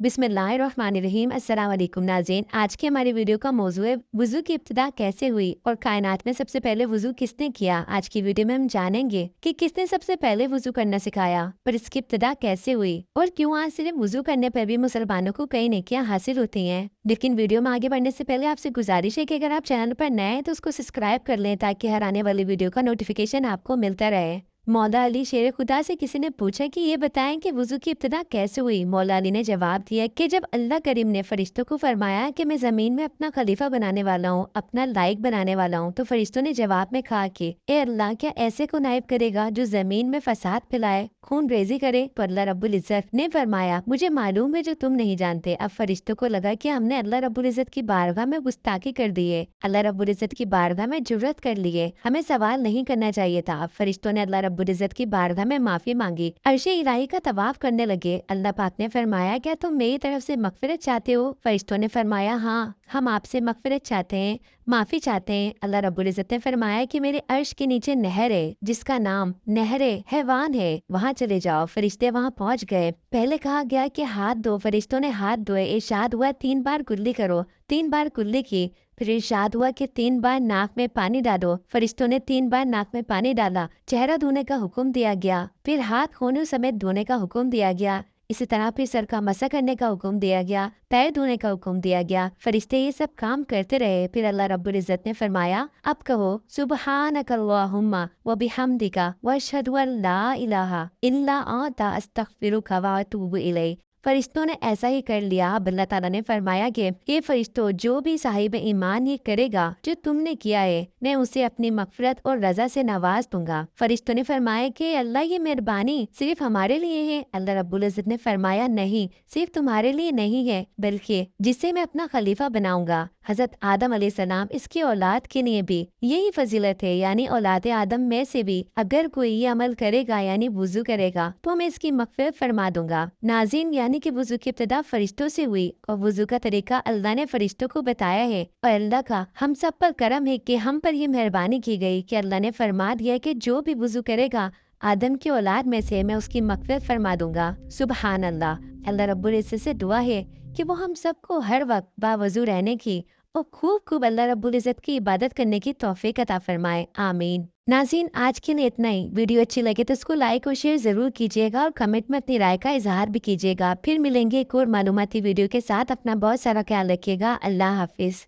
बिस्मिल्लाहिर्रहमानिर्रहीम। अस्सलाम वालेकुम नाज़रीन। आज की हमारी वीडियो का मौजू है वुज़ू की इब्तिदा कैसे हुई और कायनात में सबसे पहले वुज़ू किसने किया। आज की वीडियो में हम जानेंगे कि किसने सबसे पहले वुज़ू करना सिखाया, पर इसकी इब्तिदा कैसे हुई और क्यों आज सिर्फ वुज़ू करने पर भी मुसलमानों को कई नेकियां हासिल होती हैं। लेकिन वीडियो में आगे बढ़ने से पहले आपसे गुजारिश है कि अगर आप चैनल पर नए हैं तो उसको सब्सक्राइब कर लें ताकि हर आने वाली वीडियो का नोटिफिकेशन आपको मिलता रहे। मौला अली शेर खुदा से किसी ने पूछा कि ये बताएं कि वुज़ू की इब्तिदा कैसे हुई। मौला अली ने जवाब दिया कि जब अल्लाह करीम ने फरिश्तों को फरमाया कि मैं ज़मीन में अपना खलीफा बनाने वाला हूँ, अपना लायक बनाने वाला हूँ, तो फरिश्तों ने जवाब में कहा कि ए अल्लाह, क्या ऐसे को नायब करेगा जो ज़मीन में फसाद फैलाए, खून रेजी करे। तो अल्लाह रब्बुल इज़्ज़त ने फरमाया, मुझे मालूम है जो तुम नहीं जानते। अब फरिश्तों को लगा कि हमने अल्लाह रब्बुल इज़्ज़त की बारगाह में गुस्ताखी कर दी है, अल्लाह रब्बुल इज़्ज़त की बारगाह में जुर्रत कर ली है, हमें सवाल नहीं करना चाहिए था। अब फरिश्तों ने अल्लाह रब्बुल इज़्ज़त की बारगाह में माफी मांगी, अर्शे इलाही का तवाफ करने लगे। अल्लाह पाक ने फरमाया, क्या तुम मेरी तरफ से मगफिरत चाहते हो? फरिश्तों ने फरमाया, हाँ, हम आपसे मगफिरत चाहते हैं, माफी चाहते हैं। अल्लाह रब्बुल इज़्ज़त ने फरमाया कि मेरे अर्श के नीचे नहर है जिसका नाम नहरे हैवान है, वहाँ चले जाओ। फरिश्ते वहाँ पहुँच गए। पहले कहा गया कि हाथ धो, फरिश्तों ने हाथ धोए। इरशाद हुआ 3 बार कुल्ली करो, 3 बार कुल्ली की। फिर इरशाद हुआ कि 3 बार नाक में पानी डालो, फरिश्तों ने 3 बार नाक में पानी डाला। चेहरा धोने का हुक्म दिया गया, फिर हाथ खोनों समेत धोने का हुक्म दिया गया। इसी तरह फिर सर का मसा करने का हुक्म दिया गया, पैर धोने का हुक्म दिया गया। फरिश्ते ये सब काम करते रहे। फिर अल्लाह रब्बुल इज़्ज़त ने फरमाया, अब कहो सुब्हानकल्लाहुम्मा व बिहम्दिका व अशहदु अन ला इलाहा इल्ला अंता अस्तगफिरुका व अतूबु इलैक। फरिश्तों ने ऐसा ही कर लिया। अब अल्लाह ताला ने फरमाया कि ये फरिश्तों, जो भी साहिब ईमान ये करेगा जो तुमने किया है, मैं उसे अपनी मगफिरत और रजा से नवाज दूंगा। फरिश्तों ने फरमाया कि अल्लाह, ये मेहरबानी सिर्फ हमारे लिए है। अल्लाह रब्बुल इज़्ज़त ने फरमाया, नहीं, सिर्फ तुम्हारे लिए नहीं है, बल्कि जिसे मैं अपना खलीफा बनाऊंगा, हजरत आदम अलैहिस्सलाम, इसकी औलाद के लिए भी यही फजीलत है। यानी औलाद आदम में से भी अगर कोई ये अमल करेगा यानी वुजू करेगा तो मैं इसकी मगफिरत फरमा दूंगा। नाज़रीन, यानी कि वुजू की इब्तिदा फरिश्तों से हुई और वुजू का तरीका अल्लाह ने फरिश्तों को बताया है। और अल्लाह का हम सब पर करम है कि हम पर ये मेहरबानी की गई कि अल्लाह ने फरमा दिया कि जो भी वुजू करेगा आदम की औलाद में से, मैं उसकी मगफिरत फरमा दूंगा। सुबहान अल्लाह। अल्लाह रब्बुल इज़्ज़त से दुआ है कि वो हम सबको हर वक्त बावजू रहने की और खूब खूब अल्लाह रब्बुल इज़्ज़त की इबादत करने की तौफीक अता फरमाए। आमीन। नाज़रीन, आज के लिए इतना ही। वीडियो अच्छी लगे तो इसको लाइक और शेयर ज़रूर कीजिएगा और कमेंट में अपनी राय का इजहार भी कीजिएगा। फिर मिलेंगे एक और मालूमाती वीडियो के साथ। अपना बहुत सारा ख्याल रखिएगा। अल्लाह हाफिज़।